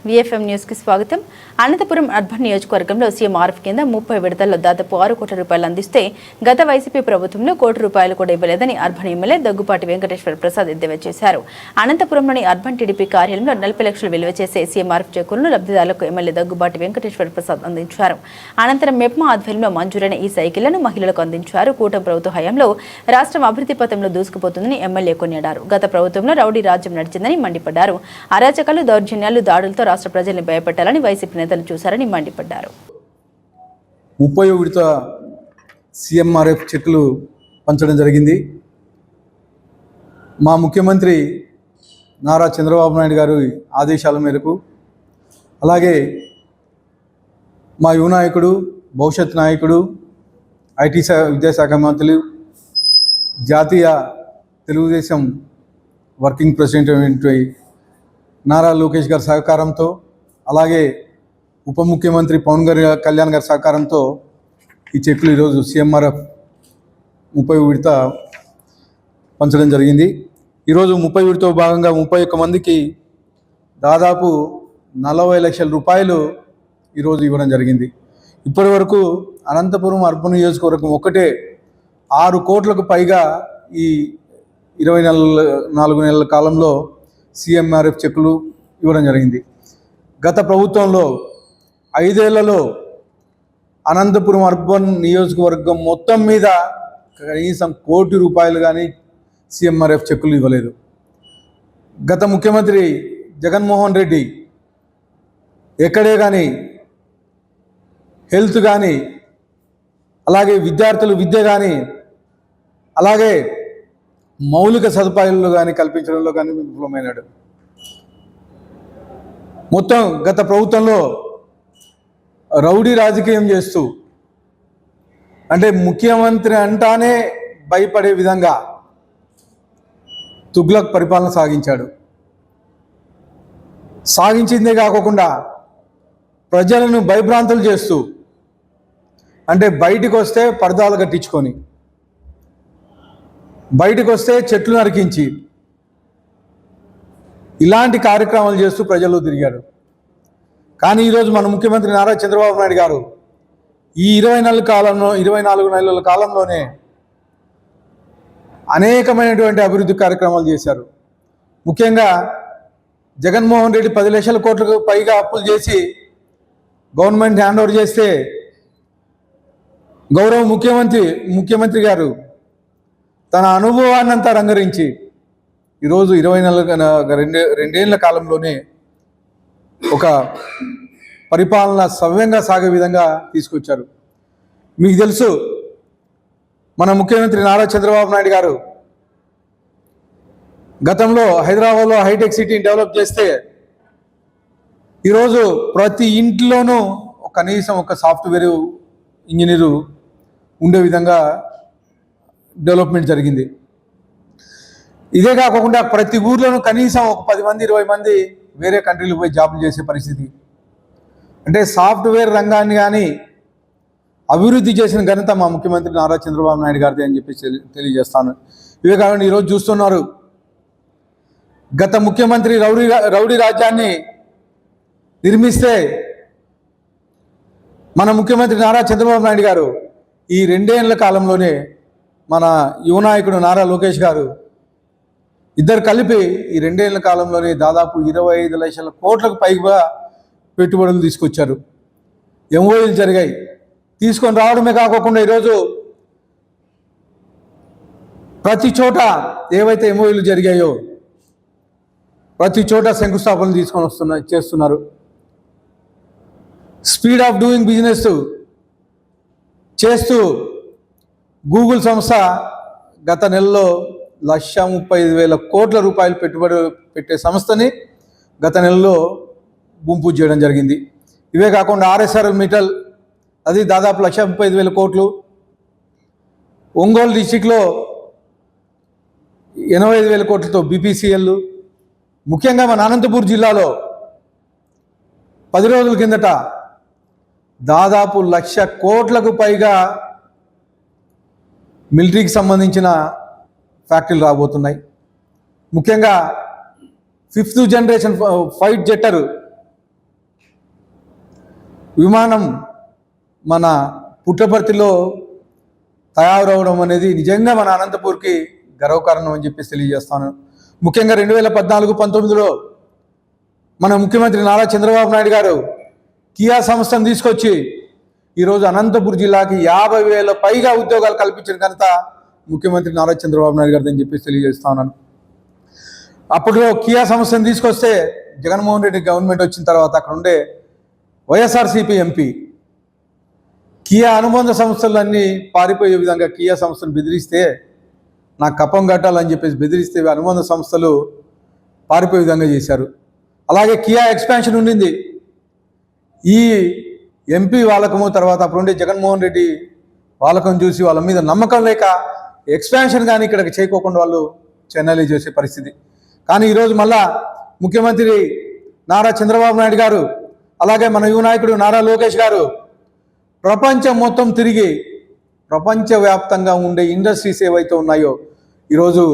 VFM news కి స్వాగతం. Anantapuram urban నియోజకవర్గంలో సీఎంఆర్ఎఫ్ కింద 30 విడతల్లో దాదాపు 6 కోట్ల రూపాయలు అందిస్తే గత వైసీపీ ప్రభుత్వంలో కోటి రూపాయలు కూడా ఇవ్వలేదని అర్బన్ ఎమ్మెల్యే దగ్గుపాటి వెంకటేశ్వర ప్రసాద్ ఎద్దేవా చేశారు. అనంతపురంలోని అర్బన్ టీడీపీ కార్యాలయంలో 40 లక్షలు విలువ చేసే సీఎంఆర్ఎఫ్ చెక్కులను లబ్ధిదారులకు ఎమ్మెల్యే దగ్గుపాటి వెంకటేశ్వర ప్రసాద్ అందించారు. అనంతరం మెప్మా ఆధ్వర్యంలో మంజూరైన ఈ సైకిళ్లను మహిళలకు అందించారు. కూటమి ప్రభుత్వ హయాంలో రాష్ట్రం అభివృద్ధి పథంలో దూసుకుపోతుందని ఎమ్మెల్యే కొనియాడారు. గత ప్రభుత్వంలో రౌడీ రాజ్యం నడిచిందని మండిపడ్డారు. అరాచకాలు, దౌర్జన్యాలు, దాడులతో రాష్ట్ర ప్రజల్ని భయపెట్టాలని వైసీపీ నేతలు చూశారని మండిపడ్డారు. 30వ విడత సీఎంఆర్ఎఫ్ చెక్కులు పంచడం జరిగింది. మా ముఖ్యమంత్రి నారా చంద్రబాబు నాయుడు గారి ఆదేశాల మేరకు, అలాగే మా యువ నాయకుడు, భవిష్యత్ నాయకుడు, ఐటీ విద్యాశాఖ మంత్రులు, జాతీయ తెలుగుదేశం వర్కింగ్ ప్రెసిడెంట్ నారా లోకేష్ గారి సహకారంతో, అలాగే ఉప ముఖ్యమంత్రి పవన్ కళ్యాణ్ గారి సహకారంతో ఈ చెక్కులు ఈరోజు సీఎంఆర్ఎఫ్ 30వ విడత పంచడం జరిగింది. ఈరోజు 30 విడతలో భాగంగా 31 మందికి దాదాపు 40 లక్షల రూపాయలు ఈరోజు ఇవ్వడం జరిగింది. ఇప్పటి వరకు అనంతపురం అర్బన్ నియోజకవర్గం ఒకటే 6 కోట్లకు పైగా ఈ 24 నెలల కాలంలో సీఎంఆర్ఎఫ్ చెక్కులు ఇవ్వడం జరిగింది. గత ప్రభుత్వంలో 5 ఏళ్లలో అనంతపురం అర్బన్ నియోజకవర్గం మొత్తం మీద కనీసం కోటి రూపాయలు కానీ సీఎంఆర్ఎఫ్ చెక్కులు ఇవ్వలేదు. గత ముఖ్యమంత్రి జగన్మోహన్ రెడ్డి ఎక్కడే కానీ హెల్త్ కానీ, అలాగే విద్యార్థులు విద్య కానీ, అలాగే మౌలిక సదుపాయాలు కానీ కల్పించడంలో కానీ విఫలమైనాడు. మొత్తం గత ప్రభుత్వంలో రౌడీ రాజకీయం చేస్తూ, అంటే ముఖ్యమంత్రి అంటానే భయపడే విధంగా తుగ్లక్ పరిపాలన సాగించిందే కాకుండా ప్రజలను భయభ్రాంతులు చేస్తూ, అంటే బయటికి వస్తే పరదాలు కట్టించుకొని, బయటకు వస్తే చెట్లు నరికించి, ఇలాంటి కార్యక్రమాలు చేస్తూ ప్రజల్లో తిరిగాడు. కానీ ఈరోజు మన ముఖ్యమంత్రి నారా చంద్రబాబు నాయుడు గారు ఈ 24 నెలల కాలంలోనే అనేకమైనటువంటి అభివృద్ధి కార్యక్రమాలు చేశారు. ముఖ్యంగా జగన్మోహన్ రెడ్డి 10 లక్షల కోట్లకు పైగా అప్పులు చేసి గవర్నమెంట్ హ్యాండ్ ఓవర్ చేస్తే, గౌరవ ముఖ్యమంత్రి గారు తన అనుభవాన్నంతా రంగరించి ఈరోజు 2 కాలంలోనే ఒక పరిపాలన సవ్యంగా సాగే విధంగా తీసుకొచ్చారు. మీకు తెలుసు, మన ముఖ్యమంత్రి నారా చంద్రబాబు నాయుడు గారు గతంలో హైదరాబాద్లో హైటెక్ సిటీని డెవలప్ చేస్తే ఈరోజు ప్రతి ఇంట్లోనూ కనీసం ఒక సాఫ్ట్వేర్ ఇంజనీరు ఉండే విధంగా డెవలప్మెంట్ జరిగింది. ఇదే కాకుండా ప్రతి ఊర్లోనూ కనీసం ఒక 10 మంది 20 మంది వేరే కంట్రీలకు పోయి జాబులు చేసే పరిస్థితి. అంటే సాఫ్ట్వేర్ రంగాన్ని కానీ అభివృద్ధి చేసిన ఘనత మా ముఖ్యమంత్రి నారా చంద్రబాబు నాయుడు గారిది అని చెప్పి తెలియజేస్తాను. ఇవే కాకుండా ఈరోజు చూస్తున్నారు, గత ముఖ్యమంత్రి రౌడీ రాజ్యాన్ని నిర్మిస్తే మన ముఖ్యమంత్రి నారా చంద్రబాబు నాయుడు గారు ఈ 2 ఏళ్ల కాలంలోనే మన యువ నాయకుడు నారా లోకేష్ గారు ఇద్దరు కలిపి ఈ 2 ఏళ్ల కాలంలోనే దాదాపు 25 లక్షల కోట్లకు పైగా పెట్టుబడులు తీసుకొచ్చారు. ఎంఓయూలు జరిగాయి. తీసుకొని రావడమే కాకుండా ఈరోజు ప్రతి చోట ఏవైతే ఎంఓయూలు జరిగాయో ప్రతి చోట శంకుస్థాపనలు చేస్తున్నారు. స్పీడ్ ఆఫ్ డూయింగ్ బిజినెస్ చేస్తూ గూగుల్ సంస్థ గత నెలలో 1,35,000 కోట్ల రూపాయలు పెట్టుబడి పెట్టే సంస్థని గత నెలలో పూజ చేయడం జరిగింది. ఇవే కాకుండా ఆర్ఎస్ఆర్ఎల్ మెటల్, అది దాదాపు 1,35,000 కోట్లు. ఒంగోలు డిస్టిక్లో 85,000 కోట్లతో బీపీసీఎల్. ముఖ్యంగా మన అనంతపూర్ జిల్లాలో 10 రోజుల కిందట దాదాపు 1,00,000 కోట్లకు పైగా మిలిటరీకి సంబంధించిన ఫ్యాక్టరీలు రాబోతున్నాయి. ముఖ్యంగా 5th జనరేషన్ ఫైట్ జెట్టర్ విమానం మన పుట్టపర్తిలో తయారవడం అనేది నిజంగా మన అనంతపూర్కి గర్వకారణం అని చెప్పేసి తెలియజేస్తాను. ముఖ్యంగా 2014-19లో మన ముఖ్యమంత్రి నారా చంద్రబాబు నాయుడు గారు కియా సంస్థను తీసుకొచ్చి ఈరోజు అనంతపురం జిల్లాకి 50,000 పైగా ఉద్యోగాలు కల్పించిన ఘనత ముఖ్యమంత్రి నారా చంద్రబాబు నాయుడు గారిని చెప్పేసి తెలియజేస్తా ఉన్నాను. అప్పట్లో కియా సంస్థను తీసుకొస్తే జగన్మోహన్ రెడ్డి గవర్నమెంట్ వచ్చిన తర్వాత అక్కడ ఉండే వైఎస్ఆర్సీపీ ఎంపీ కియా అనుబంధ సంస్థలన్నీ పారిపోయే విధంగా కియా సంస్థను బెదిరిస్తే నాకు కప్పం కట్టాలని చెప్పేసి బెదిరిస్తే అనుబంధ సంస్థలు పారిపోయే విధంగా చేశారు. అలాగే కియా ఎక్స్పాన్షన్ ఉండింది. ఈ ఎంపీ వాళ్ళకము తర్వాత అప్పుడు ఉండే జగన్మోహన్ రెడ్డి వాళ్ళకం చూసి వాళ్ళ మీద నమ్మకం లేక ఎక్స్పాన్షన్ కానీ ఇక్కడికి చేయకోకుండా వాళ్ళు చెన్నైలో చేసే పరిస్థితి. కానీ ఈరోజు మళ్ళా ముఖ్యమంత్రి నారా చంద్రబాబు నాయుడు గారు అలాగే మన యువ నాయకుడు నారా లోకేష్ గారు ప్రపంచం మొత్తం తిరిగి ప్రపంచవ్యాప్తంగా ఉండే ఇండస్ట్రీస్ ఏవైతే ఉన్నాయో ఈరోజు